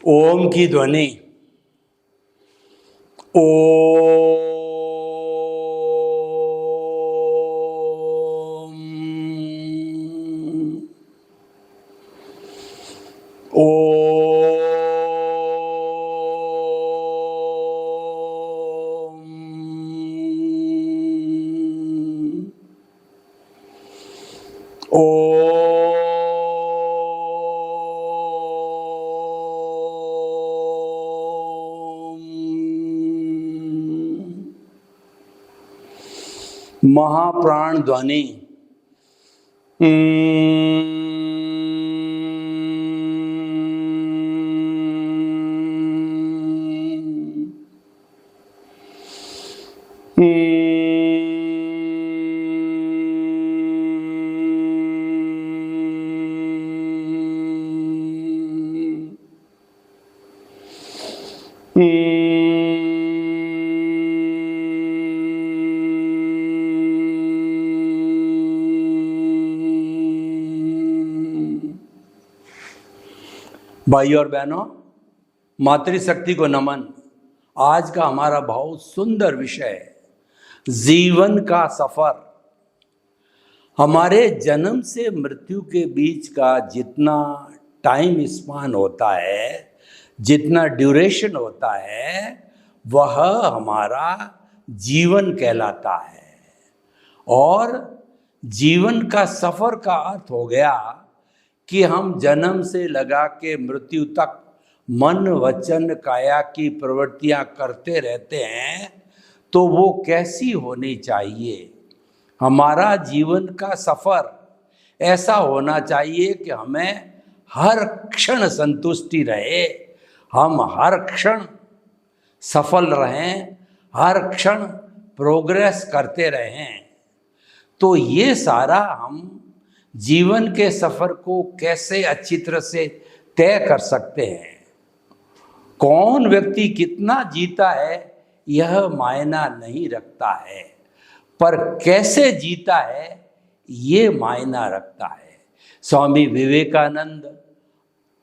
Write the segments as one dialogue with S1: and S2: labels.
S1: ओम की ध्वनि महाप्राण ध्वनि भाई और बहनों, मातृशक्ति को नमन। आज का हमारा बहुत सुंदर विषय है जीवन का सफर। हमारे जन्म से मृत्यु के बीच का जितना टाइम स्पान होता है, जितना ड्यूरेशन होता है, वह हमारा जीवन कहलाता है। और जीवन का सफर का अर्थ हो गया कि हम जन्म से लगा के मृत्यु तक मन वचन काया की प्रवृत्तियां करते रहते हैं। तो वो कैसी होनी चाहिए? हमारा जीवन का सफर ऐसा होना चाहिए कि हमें हर क्षण संतुष्टि रहे, हम हर क्षण सफल रहें, हर क्षण प्रोग्रेस करते रहें। तो ये सारा हम जीवन के सफर को कैसे अच्छी तरह से तय कर सकते हैं। कौन व्यक्ति कितना जीता है यह मायना नहीं रखता है, पर कैसे जीता है ये मायना रखता है। स्वामी विवेकानंद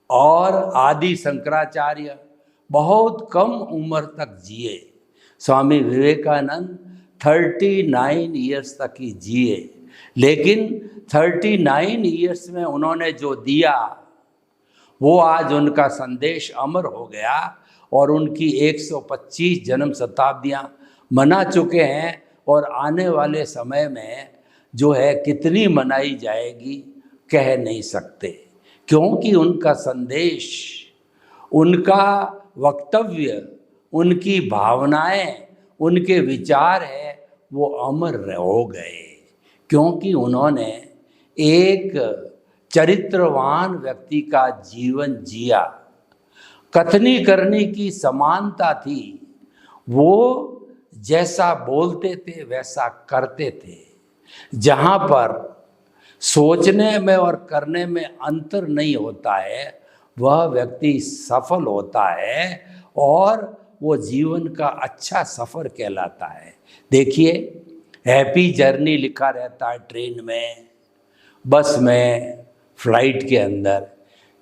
S1: और आदि शंकराचार्य बहुत कम उम्र तक जिए। स्वामी विवेकानंद 39 ईयर्स तक ही जिए, लेकिन 39 ईयर्स में उन्होंने जो दिया वो आज उनका संदेश अमर हो गया और उनकी 125 जन्म शताब्दियां मना चुके हैं। और आने वाले समय में जो है कितनी मनाई जाएगी कह नहीं सकते, क्योंकि उनका संदेश, उनका वक्तव्य, उनकी भावनाएं, उनके विचार है वो अमर हो गए, क्योंकि उन्होंने एक चरित्रवान व्यक्ति का जीवन जिया। कथनी करने की समानता थी, वो जैसा बोलते थे वैसा करते थे। जहाँ पर सोचने में और करने में अंतर नहीं होता है वह व्यक्ति सफल होता है और वो जीवन का अच्छा सफ़र कहलाता है। देखिए, हैप्पी जर्नी लिखा रहता है ट्रेन में, बस में, फ्लाइट के अंदर।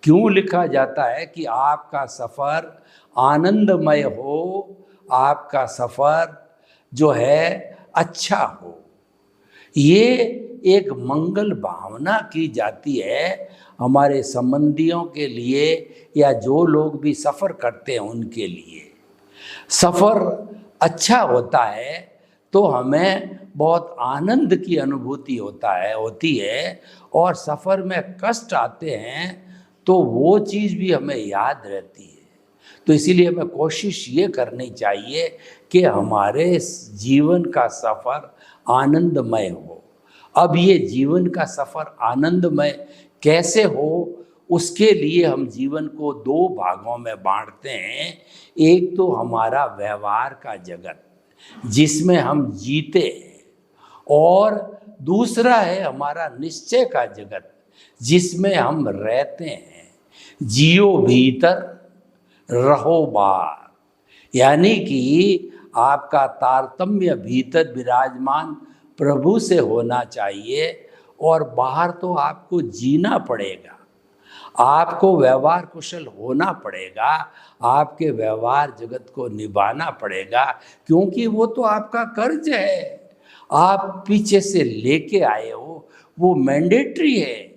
S1: क्यों लिखा जाता है? कि आपका सफ़र आनंदमय हो, आपका सफ़र जो है अच्छा हो। ये एक मंगल भावना की जाती है हमारे संबंधियों के लिए या जो लोग भी सफ़र करते हैं उनके लिए। सफ़र अच्छा होता है तो हमें बहुत आनंद की अनुभूति होती है और सफ़र में कष्ट आते हैं तो वो चीज़ भी हमें याद रहती है। तो इसीलिए हमें कोशिश ये करनी चाहिए कि हमारे जीवन का सफ़र आनंदमय हो। अब ये जीवन का सफ़र आनंदमय कैसे हो, उसके लिए हम जीवन को दो भागों में बांटते हैं। एक तो हमारा व्यवहार का जगत जिसमें हम जीते हैं, और दूसरा है हमारा निश्चय का जगत जिसमें हम रहते हैं। जियो भीतर रहो बाहर, यानी कि आपका तारतम्य भीतर विराजमान प्रभु से होना चाहिए और बाहर तो आपको जीना पड़ेगा। आपको व्यवहार कुशल होना पड़ेगा, आपके व्यवहार जगत को निभाना पड़ेगा, क्योंकि वो तो आपका कर्ज है, आप पीछे से लेके आए हो, वो मैंडेटरी है।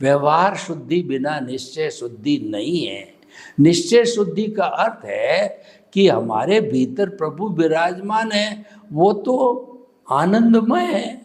S1: व्यवहार शुद्धि बिना निश्चय शुद्धि नहीं है। निश्चय शुद्धि का अर्थ है कि हमारे भीतर प्रभु विराजमान है, वो तो आनंदमय है,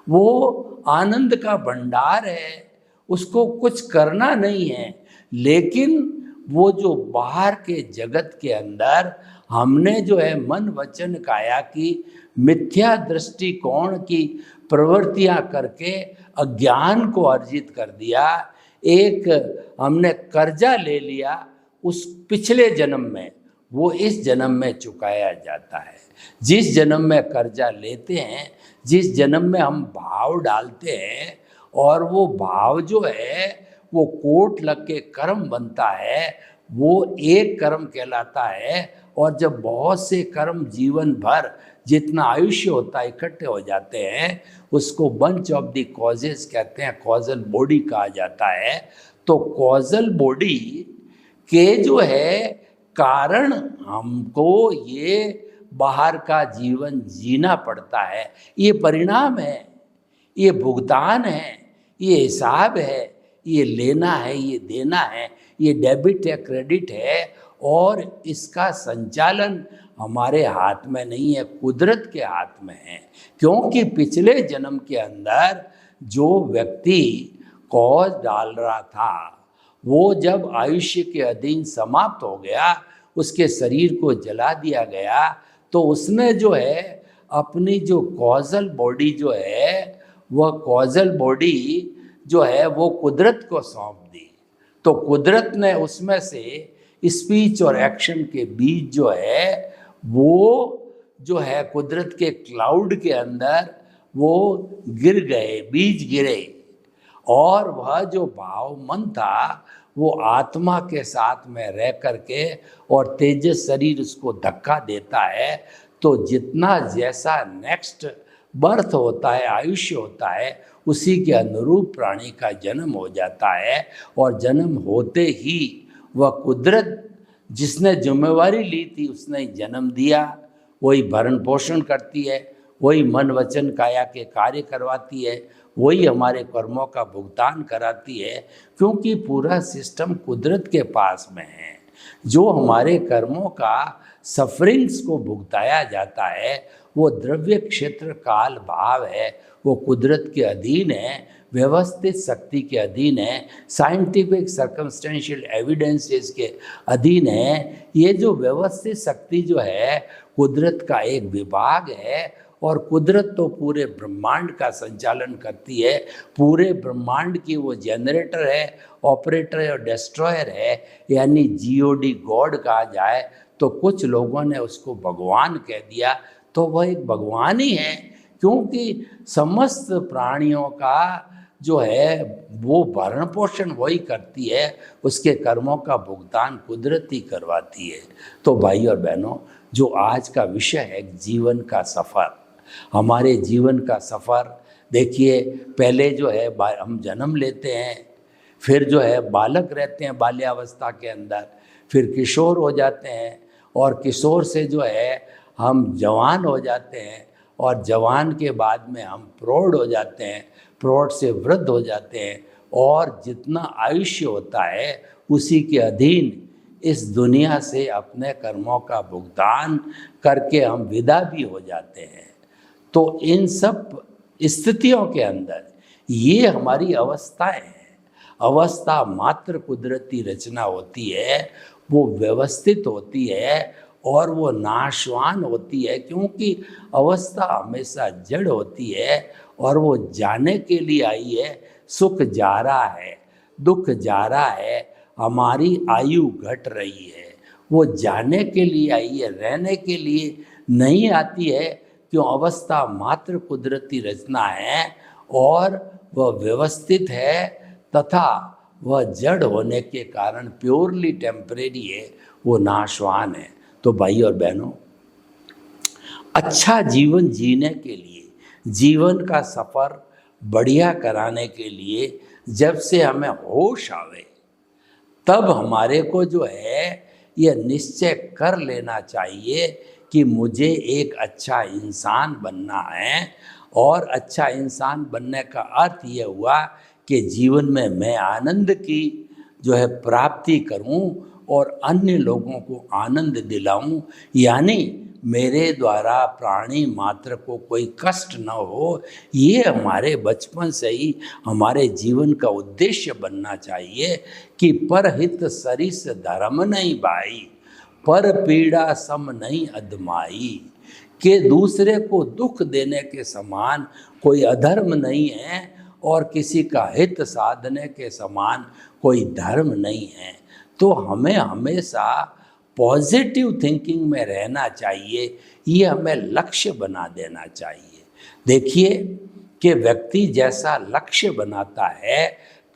S1: वो आनंद का भंडार है, उसको कुछ करना नहीं है। लेकिन वो जो बाहर के जगत के अंदर हमने जो है मन वचन काया की मिथ्या दृष्टिकोण की प्रवृत्तियां करके अज्ञान को अर्जित कर दिया, एक हमने कर्जा ले लिया उस पिछले जन्म में, वो इस जन्म में चुकाया जाता है। जिस जन्म में कर्जा लेते हैं, जिस जन्म में हम भाव डालते हैं, और वो भाव जो है वो कोट लग के कर्म बनता है, वो एक कर्म कहलाता है। और जब बहुत से कर्म जीवन भर जितना आयुष्य होता है इकट्ठे हो जाते हैं, उसको बंच ऑफ द कॉजेज कहते हैं, कॉजल बॉडी कहा जाता है। तो कॉजल बॉडी के जो है कारण हमको ये बाहर का जीवन जीना पड़ता है, ये परिणाम है, ये भुगतान है, ये हिसाब है, ये लेना है, ये देना है, ये डेबिट है, क्रेडिट है। और इसका संचालन हमारे हाथ में नहीं है, कुदरत के हाथ में है। क्योंकि पिछले जन्म के अंदर जो व्यक्ति कॉज डाल रहा था, वो जब आयुष्य के अधीन समाप्त हो गया, उसके शरीर को जला दिया गया, तो उसने जो है अपनी जो कॉजल बॉडी जो है, वह कॉजल बॉडी जो है वो कुदरत को सौंप दी। तो कुदरत ने उसमें से स्पीच और एक्शन के बीज जो है वो जो है कुदरत के क्लाउड के अंदर वो गिर गए, बीज गिरे। और वह जो भाव मन था वो आत्मा के साथ में रह करके और तेजस शरीर उसको धक्का देता है। तो जितना जैसा नेक्स्ट बर्थ होता है, आयुष्य होता है, उसी के अनुरूप प्राणी का जन्म हो जाता है। और जन्म होते ही वह कुदरत जिसने जिम्मेवारी ली थी उसने जन्म दिया, वही भरण पोषण करती है, वही मन वचन काया के कार्य करवाती है, वही हमारे कर्मों का भुगतान कराती है। क्योंकि पूरा सिस्टम कुदरत के पास में है। जो हमारे कर्मों का सफरिंग्स को भुगताया जाता है वो द्रव्य क्षेत्र काल भाव है, वो कुदरत के अधीन है, व्यवस्थित शक्ति के अधीन है, साइंटिफिक सर्कमस्टेंशियल एविडेंसेस के अधीन है। ये जो व्यवस्थित शक्ति जो है कुदरत का एक विभाग है। और कुदरत तो पूरे ब्रह्मांड का संचालन करती है, पूरे ब्रह्मांड की वो जनरेटर है, ऑपरेटर है और डिस्ट्रॉयर है। यानी जीओडी गॉड कहा जाए तो कुछ लोगों ने उसको भगवान कह दिया, तो वह एक भगवान ही है। क्योंकि समस्त प्राणियों का जो है वो भरण पोषण वही करती है, उसके कर्मों का भुगतान कुदरत ही करवाती है। तो भाई और बहनों, जो आज का विषय है जीवन का सफ़र, हमारे जीवन का सफ़र देखिए, पहले जो है हम जन्म लेते हैं, फिर जो है बालक रहते हैं बाल्यावस्था के अंदर, फिर किशोर हो जाते हैं, और किशोर से जो है हम जवान हो जाते हैं, और जवान के बाद में हम प्रौढ़ हो जाते हैं, प्रौढ़ से वृद्ध हो जाते हैं। और जितना आयुष्य होता है उसी के अधीन इस दुनिया से अपने कर्मों का भुगतान करके हम विदा भी हो जाते हैं। तो इन सब स्थितियों के अंदर ये हमारी अवस्थाएं हैं। अवस्था मात्र कुदरती रचना होती है, वो व्यवस्थित होती है और वो नाशवान होती है। क्योंकि अवस्था हमेशा जड़ होती है और वो जाने के लिए आई है। सुख जा रहा है, दुख जा रहा है, हमारी आयु घट रही है, वो जाने के लिए आई है, रहने के लिए नहीं आती है। क्यों? अवस्था मात्र कुदरती रचना है और वह व्यवस्थित है तथा वह जड़ होने के कारण प्योरली टेम्परेरी है, वो नाशवान है। तो भाई और बहनों, अच्छा जीवन जीने के लिए, जीवन का सफ़र बढ़िया कराने के लिए जब से हमें होश आवे, तब हमारे को जो है ये निश्चय कर लेना चाहिए कि मुझे एक अच्छा इंसान बनना है। और अच्छा इंसान बनने का अर्थ ये हुआ कि जीवन में मैं आनंद की जो है प्राप्ति करूं और अन्य लोगों को आनंद दिलाऊं, यानी मेरे द्वारा प्राणी मात्र को कोई कष्ट न हो। ये हमारे बचपन से ही हमारे जीवन का उद्देश्य बनना चाहिए कि परहित सरिस धर्म नहीं भाई, पर पीड़ा सम नहीं अदमाई, कि दूसरे को दुख देने के समान कोई अधर्म नहीं है और किसी का हित साधने के समान कोई धर्म नहीं है। तो हमें हमेशा पॉजिटिव थिंकिंग में रहना चाहिए, ये हमें लक्ष्य बना देना चाहिए। देखिए कि व्यक्ति जैसा लक्ष्य बनाता है,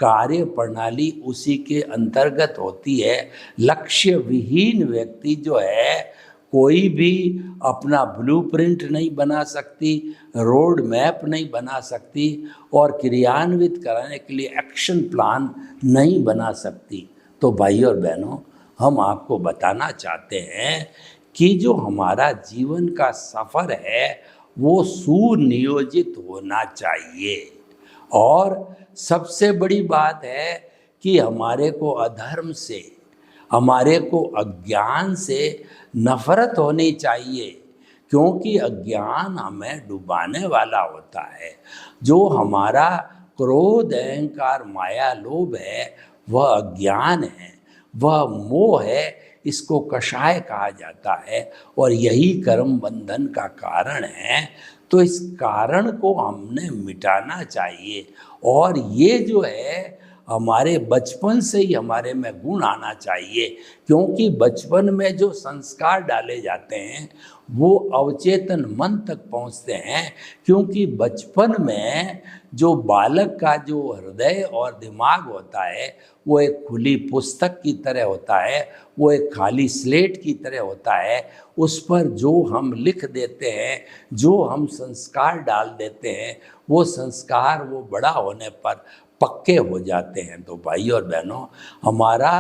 S1: कार्य प्रणाली उसी के अंतर्गत होती है। लक्ष्य विहीन व्यक्ति जो है कोई भी अपना ब्लूप्रिंट नहीं बना सकती, रोड मैप नहीं बना सकती और क्रियान्वित कराने के लिए एक्शन प्लान नहीं बना सकती। तो भाई और बहनों, हम आपको बताना चाहते हैं कि जो हमारा जीवन का सफ़र है वो सुनियोजित होना चाहिए। और सबसे बड़ी बात है कि हमारे को अधर्म से, हमारे को अज्ञान से नफरत होनी चाहिए, क्योंकि अज्ञान हमें डुबाने वाला होता है। जो हमारा क्रोध अहंकार माया लोभ है वह अज्ञान है, वह मोह है, इसको कषाय कहा जाता है और यही कर्म बंधन का कारण है। तो इस कारण को हमने मिटाना चाहिए और ये जो है हमारे बचपन से ही हमारे में गुण आना चाहिए, क्योंकि बचपन में जो संस्कार डाले जाते हैं वो अवचेतन मन तक पहुंचते हैं। क्योंकि बचपन में जो बालक का जो हृदय और दिमाग होता है वो एक खुली पुस्तक की तरह होता है, वो एक खाली स्लेट की तरह होता है। उस पर जो हम लिख देते हैं, जो हम संस्कार डाल देते हैं, वो संस्कार वो बड़ा होने पर पक्के हो जाते हैं। तो भाई और बहनों, हमारा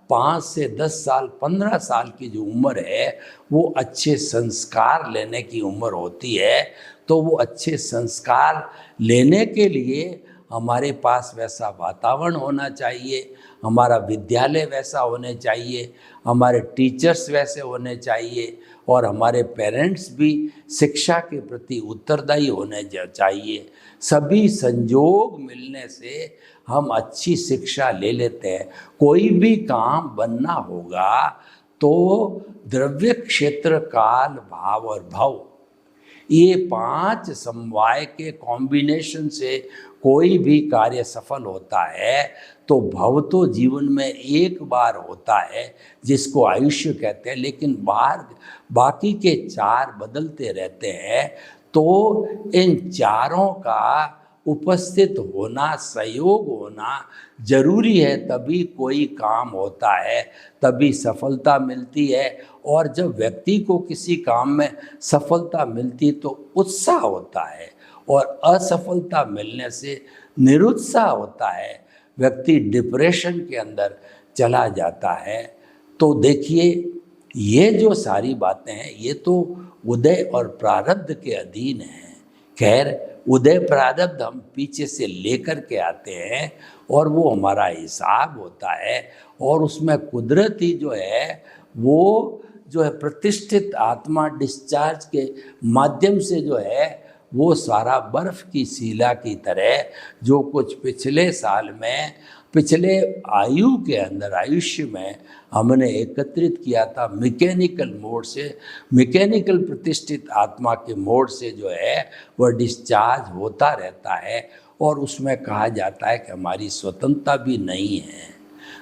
S1: 5 से 10 साल 15 साल की जो उम्र है वो अच्छे संस्कार लेने की उम्र होती है। तो वो अच्छे संस्कार लेने के लिए हमारे पास वैसा वातावरण होना चाहिए, हमारा विद्यालय वैसा होने चाहिए, हमारे टीचर्स वैसे होने चाहिए और हमारे पेरेंट्स भी शिक्षा के प्रति उत्तरदायी होने चाहिए। सभी संजोग मिलने से हम अच्छी शिक्षा ले लेते हैं। कोई भी काम बनना होगा तो द्रव्य क्षेत्र काल भाव और भव, ये 5 समवाय के कॉम्बिनेशन से कोई भी कार्य सफल होता है। तो भव तो जीवन में एक बार होता है जिसको आयुष्य कहते हैं, लेकिन बाकी के 4 बदलते रहते हैं। तो इन चारों का उपस्थित होना, सहयोग होना जरूरी है, तभी कोई काम होता है, तभी सफलता मिलती है। और जब व्यक्ति को किसी काम में सफलता मिलती तो उत्साह होता है और असफलता मिलने से निरुत्साह होता है, व्यक्ति डिप्रेशन के अंदर चला जाता है। तो देखिए, ये जो सारी बातें हैं ये तो उदय और प्रारब्ध के अधीन हैं। खैर, उदय प्रारब्ध हम पीछे से लेकर के आते हैं और वो हमारा हिसाब होता है और उसमें कुदरती जो है वो जो है प्रतिष्ठित आत्मा डिस्चार्ज के माध्यम से जो है वो सारा बर्फ की शिला की तरह जो कुछ पिछले साल में, पिछले आयु के अंदर, आयुष्य में हमने एकत्रित किया था मैकेनिकल मोड से, मैकेनिकल प्रतिष्ठित आत्मा के मोड से जो है वह डिस्चार्ज होता रहता है। और उसमें कहा जाता है कि हमारी स्वतंत्रता भी नहीं है।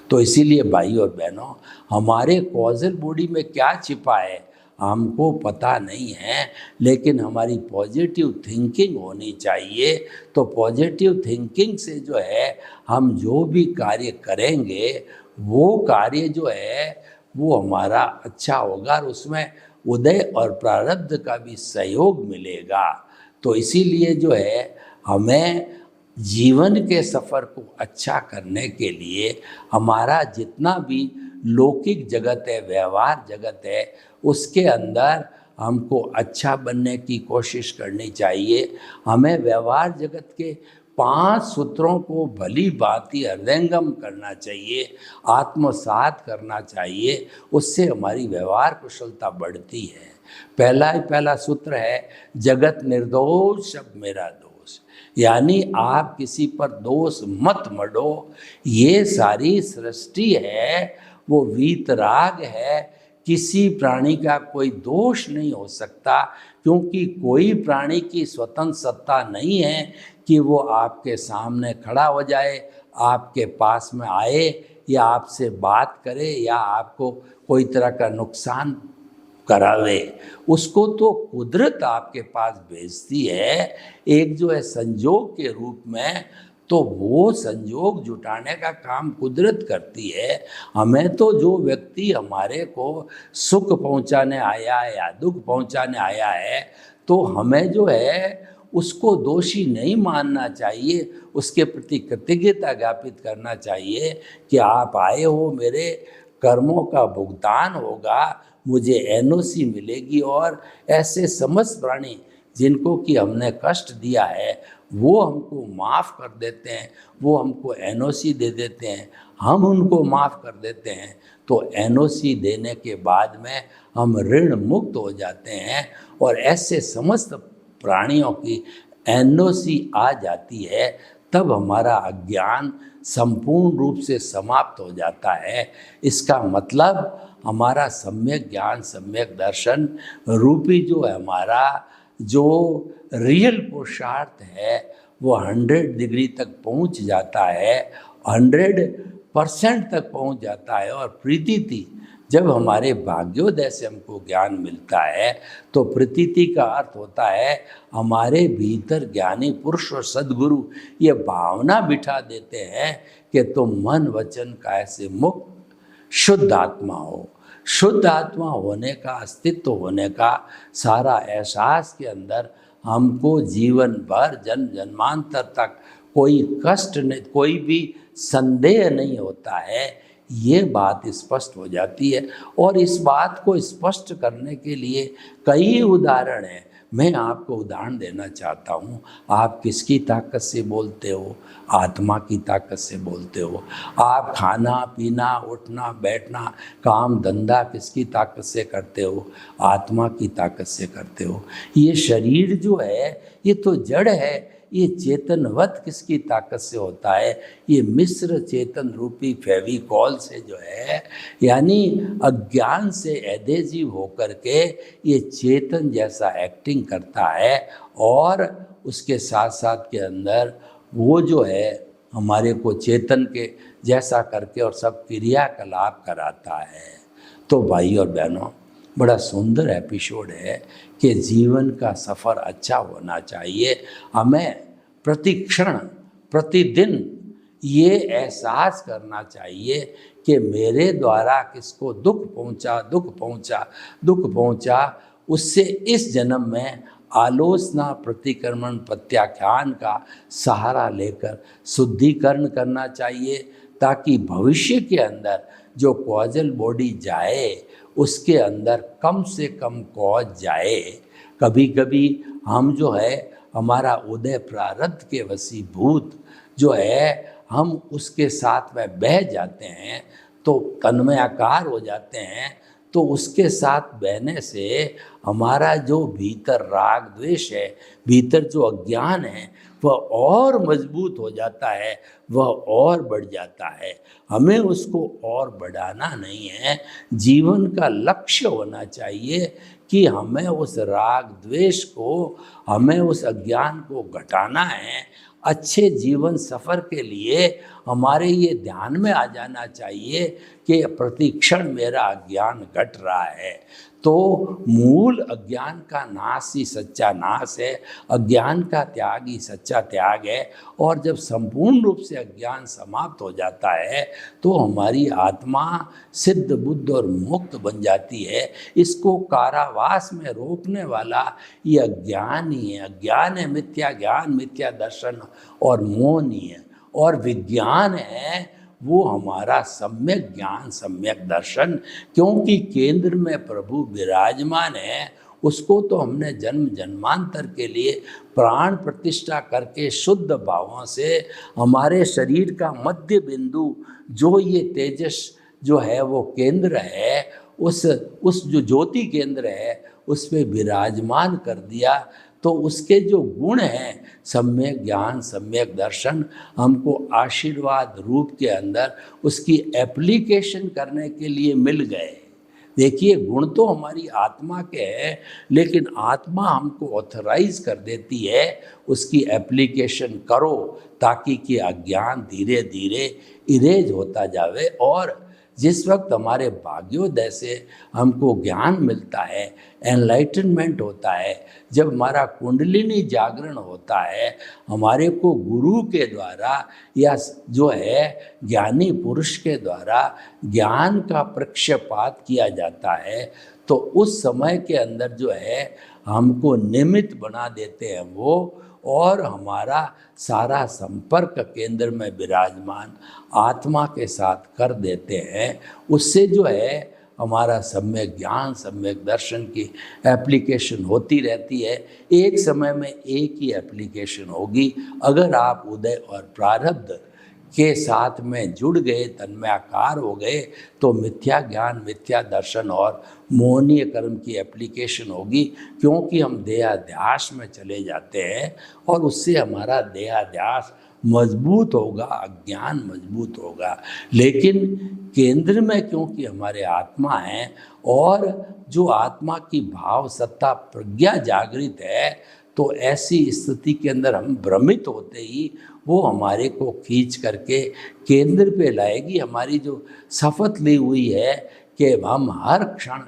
S1: तो इसीलिए भाई और बहनों, हमारे कॉजल बॉडी में क्या छिपा है हमको पता नहीं है, लेकिन हमारी पॉजिटिव थिंकिंग होनी चाहिए। तो पॉजिटिव थिंकिंग से जो है हम जो भी कार्य करेंगे वो कार्य जो है वो हमारा अच्छा होगा और उसमें उदय और प्रारब्ध का भी सहयोग मिलेगा। तो इसीलिए जो है हमें जीवन के सफ़र को अच्छा करने के लिए हमारा जितना भी लौकिक जगत है, व्यवहार जगत है, उसके अंदर हमको अच्छा बनने की कोशिश करनी चाहिए। हमें व्यवहार जगत के 5 सूत्रों को भली भांति हृदयंगम करना चाहिए, आत्मसात करना चाहिए। उससे हमारी व्यवहार कुशलता बढ़ती है। पहला सूत्र है, जगत निर्दोष सब मेरा दोष। यानी आप किसी पर दोष मत मढ़ो। ये सारी सृष्टि है, वो वीतराग है। किसी प्राणी का कोई दोष नहीं हो सकता, क्योंकि कोई प्राणी की स्वतंत्र सत्ता नहीं है कि वो आपके सामने खड़ा हो जाए, आपके पास में आए, या आपसे बात करे, या आपको कोई तरह का नुकसान करावे। उसको तो कुदरत आपके पास भेजती है, एक जो है संजोग के रूप में, तो वो संजोग जुटाने का काम कुदरत करती है। हमें तो जो व्यक्ति हमारे को सुख पहुंचाने आया है या दुख पहुंचाने आया है, तो हमें जो है उसको दोषी नहीं मानना चाहिए, उसके प्रति कृतज्ञता ज्ञापित करना चाहिए कि आप आए हो, मेरे कर्मों का भुगतान होगा, मुझे एनओसी मिलेगी। और ऐसे समस्त प्राणी जिनको कि हमने कष्ट दिया है, वो हमको माफ़ कर देते हैं, वो हमको एनओसी दे देते हैं, हम उनको माफ़ कर देते हैं। तो एनओसी देने के बाद में हम ऋण मुक्त हो जाते हैं, और ऐसे समस्त प्राणियों की एनओसी आ जाती है, तब हमारा अज्ञान संपूर्ण रूप से समाप्त हो जाता है। इसका मतलब हमारा सम्यक ज्ञान, सम्यक दर्शन रूपी जो है हमारा जो रियल पुरुषार्थ है, वो 100 डिग्री तक पहुंच जाता है, 100% तक पहुंच जाता है। और प्रीतिति, जब हमारे भाग्योदय से हमको ज्ञान मिलता है, तो प्रतीति का अर्थ होता है हमारे भीतर ज्ञानी पुरुष और सद्गुरु ये भावना बिठा देते हैं कि तुम मन वचन काया से मुक्त शुद्ध आत्मा हो। शुद्ध आत्मा होने का, अस्तित्व होने का सारा एहसास के अंदर हमको जीवन भर जन्म जन्मांतर तक कोई कष्ट नहीं, कोई भी संदेह नहीं होता है। ये बात स्पष्ट हो जाती है। और इस बात को स्पष्ट करने के लिए कई उदाहरण हैं। मैं आपको उदाहरण देना चाहता हूँ। आप किसकी ताकत से बोलते हो? आत्मा की ताकत से बोलते हो। आप खाना पीना, उठना बैठना, काम धंधा किसकी ताकत से करते हो? आत्मा की ताकत से करते हो। ये शरीर जो है ये तो जड़ है, ये चेतनवत किसकी ताकत से होता है? ये मिश्र चेतन रूपी फेविकॉल से जो है, यानी अज्ञान से एडेसिव होकर के ये चेतन जैसा एक्टिंग करता है, और उसके साथ साथ के अंदर वो जो है हमारे को चेतन के जैसा करके और सब क्रियाकलाप कराता है। तो भाई और बहनों, बड़ा सुंदर एपिसोड है कि जीवन का सफ़र अच्छा होना चाहिए। हमें प्रतिक्षण प्रतिदिन ये एहसास करना चाहिए कि मेरे द्वारा किसको दुख पहुंचा, उससे इस जन्म में आलोचना, प्रतिक्रमण, प्रत्याख्यान का सहारा लेकर शुद्धिकरण करना चाहिए, ताकि भविष्य के अंदर जो कॉजल बॉडी जाए उसके अंदर कम से कम कॉज जाए। कभी कभी हम जो है हमारा उदय प्रारब्ध के वशीभूत जो है, हम उसके साथ में बह जाते हैं, तो तन्मयाकार हो जाते हैं। तो उसके साथ बहने से हमारा जो भीतर राग द्वेष है, भीतर जो अज्ञान है, वह और मजबूत हो जाता है, वह और बढ़ जाता है। हमें उसको और बढ़ाना नहीं है। जीवन का लक्ष्य होना चाहिए कि हमें उस राग द्वेष को, हमें उस अज्ञान को घटाना है। अच्छे जीवन सफ़र के लिए हमारे ये ध्यान में आ जाना चाहिए कि प्रतिक्षण मेरा अज्ञान घट रहा है। तो मूल अज्ञान का नाश ही सच्चा नाश है, अज्ञान का त्याग ही सच्चा त्याग है। और जब संपूर्ण रूप से अज्ञान समाप्त हो जाता है तो हमारी आत्मा सिद्ध बुद्ध और मुक्त बन जाती है। इसको कारावास में रोकने वाला ये अज्ञान ही है। अज्ञान है मिथ्या ज्ञान, मिथ्या दर्शन और मोह नहीं है। और विज्ञान है वो हमारा सम्यक ज्ञान, सम्यक दर्शन। क्योंकि केंद्र में प्रभु विराजमान है, उसको तो हमने जन्म जन्मांतर के लिए प्राण प्रतिष्ठा करके शुद्ध भावों से हमारे शरीर का मध्य बिंदु जो ये तेजस जो है वो केंद्र है, उस जो ज्योति केंद्र है उस पे विराजमान कर दिया। तो उसके जो गुण हैं सम्यक ज्ञान, सम्यक दर्शन, हमको आशीर्वाद रूप के अंदर उसकी एप्लीकेशन करने के लिए मिल गए। देखिए, गुण तो हमारी आत्मा के हैं, लेकिन आत्मा हमको ऑथराइज कर देती है उसकी एप्लीकेशन करो, ताकि कि अज्ञान धीरे धीरे इरेज होता जावे। और जिस वक्त हमारे भाग्योदय से हमको ज्ञान मिलता है, एनलाइटनमेंट होता है, जब हमारा कुंडलिनी जागरण होता है, हमारे को गुरु के द्वारा या जो है ज्ञानी पुरुष के द्वारा ज्ञान का प्रक्षेपात किया जाता है, तो उस समय के अंदर जो है हमको निमित्त बना देते हैं वो, और हमारा सारा संपर्क केंद्र में विराजमान आत्मा के साथ कर देते हैं। उससे जो है हमारा सम्यक ज्ञान, सम्यक दर्शन की एप्लीकेशन होती रहती है। एक समय में एक ही एप्लीकेशन होगी। अगर आप उदय और प्रारब्ध के साथ में जुड़ गए, तन्मयाकार हो गए, तो मिथ्या ज्ञान, मिथ्या दर्शन और मोहनीय कर्म की एप्लीकेशन होगी। क्योंकि हम देहाध्यास में चले जाते हैं और उससे हमारा देहाध्यास मजबूत होगा, अज्ञान मजबूत होगा। लेकिन केंद्र में क्योंकि हमारे आत्मा है और जो आत्मा की भाव सत्ता प्रज्ञा जागृत है, तो ऐसी स्थिति के अंदर हम भ्रमित होते ही वो हमारे को खींच करके केंद्र पे लाएगी। हमारी जो शपथ ली हुई है कि हम हर क्षण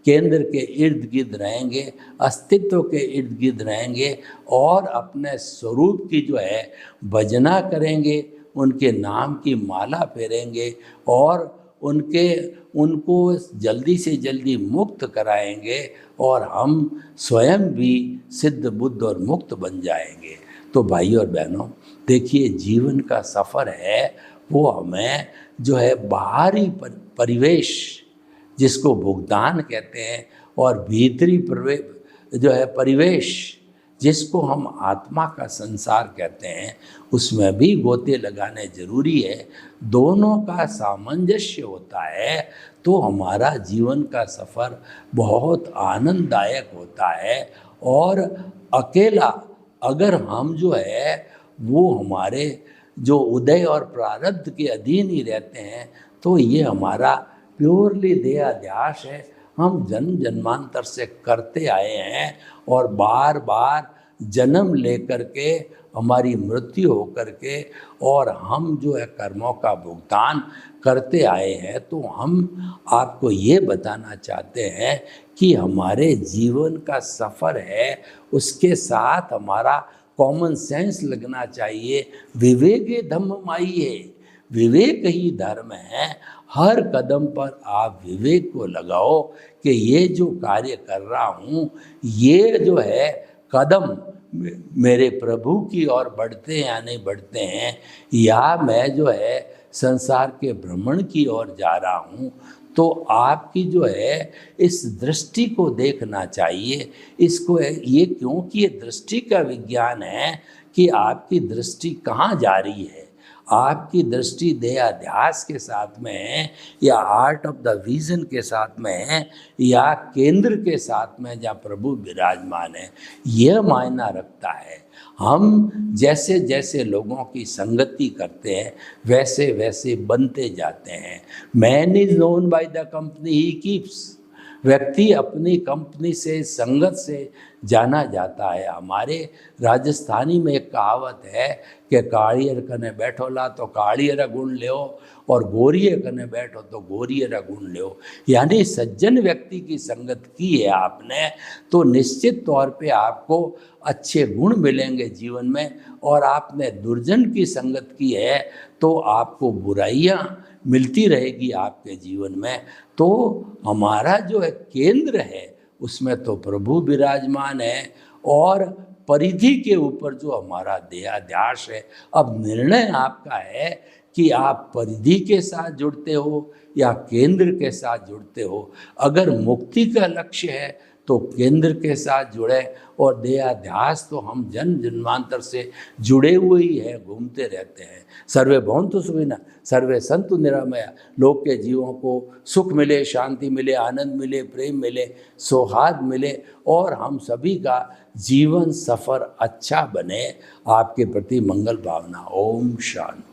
S1: केंद्र के इर्द गिर्द रहेंगे, अस्तित्व के इर्द गिर्द रहेंगे और अपने स्वरूप की जो है भजना करेंगे, उनके नाम की माला फेरेंगे और उनको जल्दी से जल्दी मुक्त कराएंगे और हम स्वयं भी सिद्ध बुद्ध और मुक्त बन जाएंगे। तो भाई और बहनों, देखिए, जीवन का सफ़र है वो हमें जो है बाहरी परिवेश जिसको भुगतान कहते हैं और भीतरी जो है परिवेश जिसको हम आत्मा का संसार कहते हैं, उसमें भी गोते लगाने जरूरी है। दोनों का सामंजस्य होता है तो हमारा जीवन का सफ़र बहुत आनंददायक होता है। और अकेला अगर हम जो है वो हमारे जो उदय और प्रारब्ध के अधीन ही रहते हैं, तो ये हमारा प्योरली देहाध्यास है। हम जन्म जन्मांतर से करते आए हैं और बार बार जन्म लेकर के हमारी मृत्यु होकर के और हम जो है कर्मों का भुगतान करते आए हैं। तो हम आपको ये बताना चाहते हैं कि हमारे जीवन का सफ़र है, उसके साथ हमारा कॉमन सेंस लगना चाहिए। विवेके धम्ममाइये, विवेक ही धर्म है। हर कदम पर आप विवेक को लगाओ कि ये जो कार्य कर रहा हूँ, ये जो है कदम मेरे प्रभु की ओर बढ़ते हैं या नहीं बढ़ते हैं, या मैं जो है संसार के भ्रमण की ओर जा रहा हूँ। तो आपकी जो है इस दृष्टि को देखना चाहिए। इसको ये क्योंकि ये दृष्टि का विज्ञान है कि आपकी दृष्टि कहाँ जा रही है। आपकी दृष्टि देहाध्यास के साथ में है या आर्ट ऑफ द विजन के साथ में है या केंद्र के साथ में जहाँ प्रभु विराजमान है, यह मायना रखता है। हम जैसे जैसे लोगों की संगति करते हैं वैसे वैसे बनते जाते हैं। Man is known by the company he keeps. व्यक्ति अपनी कंपनी से, संगत से जाना जाता है। हमारे राजस्थानी में एक कहावत है कि काड़ियर कने बैठोला तो काड़ियर गुण लो और गोरिये कने बैठो तो गोरियर गुण लो। यानी सज्जन व्यक्ति की संगत की है आपने तो निश्चित तौर पे आपको अच्छे गुण मिलेंगे जीवन में, और आपने दुर्जन की संगत की है तो आपको बुराइयां मिलती रहेगी आपके जीवन में। तो हमारा जो है केंद्र है उसमें तो प्रभु विराजमान है, और परिधि के ऊपर जो हमारा देहाध्यास है। अब निर्णय आपका है कि आप परिधि के साथ जुड़ते हो या केंद्र के साथ जुड़ते हो। अगर मुक्ति का लक्ष्य है तो केंद्र के साथ जुड़े, और देहाध्यास तो हम जन्म जन्मांतर से जुड़े हुए ही हैं, घूमते रहते हैं। सर्वे भवन्तु सुखिनः, सर्वे सन्तु निरामया। लोग के जीवों को सुख मिले, शांति मिले, आनंद मिले, प्रेम मिले, सौहार्द मिले, और हम सभी का जीवन सफ़र अच्छा बने। आपके प्रति मंगल भावना। ओम शांति।